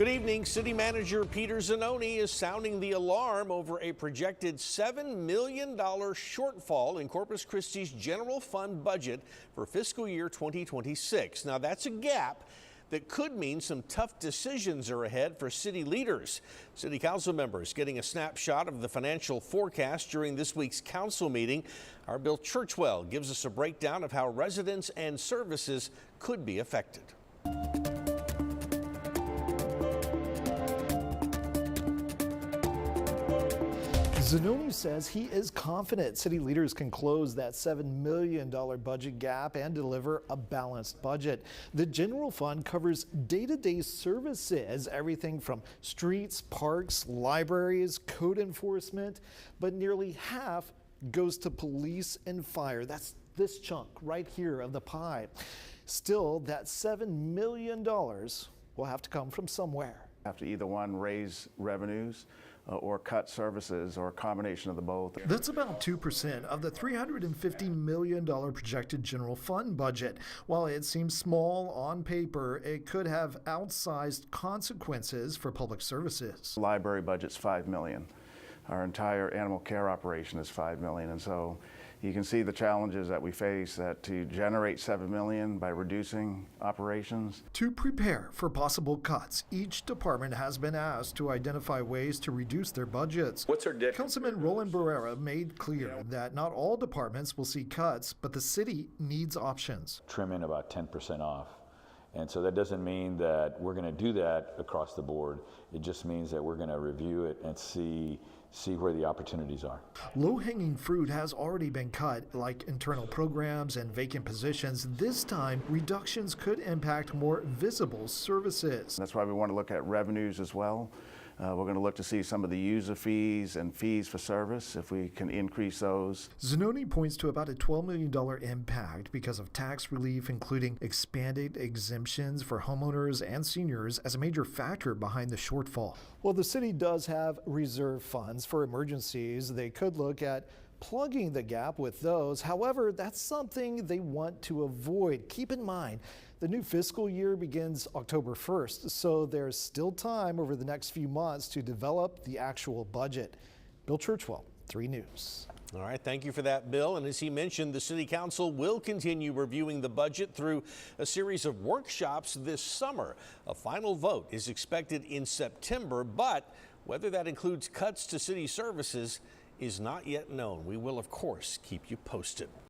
Good evening. City Manager Peter Zanoni is sounding the alarm over a projected $7 million shortfall in Corpus Christi's general fund budget for fiscal year 2026. Now, that's a gap that could mean some tough decisions are ahead for city leaders. City council members getting a snapshot of the financial forecast during this week's council meeting. Our Bill Churchwell gives us a breakdown of how residents and services could be affected. Zanoni says he is confident city leaders can close that $7 million budget gap and deliver a balanced budget. The general fund covers day-to-day services, everything from streets, parks, libraries, code enforcement, but nearly half goes to police and fire. That's this chunk right here of the pie. Still, that $7 million will have to come from somewhere. Have to either one, raise revenues or cut services, or a combination of the both. That's about 2% of the $350 million projected general fund budget. While it seems small on paper, it could have outsized consequences for public services. The library budget's $5 million. Our entire animal care operation is $5 million, and so you can see the challenges that we face that to generate $7 million by reducing operations. To prepare for possible cuts, each department has been asked to identify ways to reduce their budgets. What's our debt? Councilman Roland Barrera made clear that not all departments will see cuts, but the city needs options. Trimming about 10% off. And so that doesn't mean that we're going to do that across the board. It just means that we're going to review it and see where the opportunities are. Low-hanging fruit has already been cut, like internal programs and vacant positions. This time, reductions could impact more visible services. That's why we want to look at revenues as well. We're going to look to see some of the user fees and fees for service, if we can increase those. Zanoni points to about a $12 million impact because of tax relief, including expanded exemptions for homeowners and seniors as a major factor behind the shortfall. Well, the city does have reserve funds for emergencies. They could look at plugging the gap with those. However, that's something they want to avoid. Keep in mind, the new fiscal year begins October 1st, so there's still time over the next few months to develop the actual budget. Bill Churchwell, 3 News. All right, thank you for that, Bill. And as he mentioned, the City Council will continue reviewing the budget through a series of workshops this summer. A final vote is expected in September, but whether that includes cuts to city services is not yet known. We will, of course, keep you posted.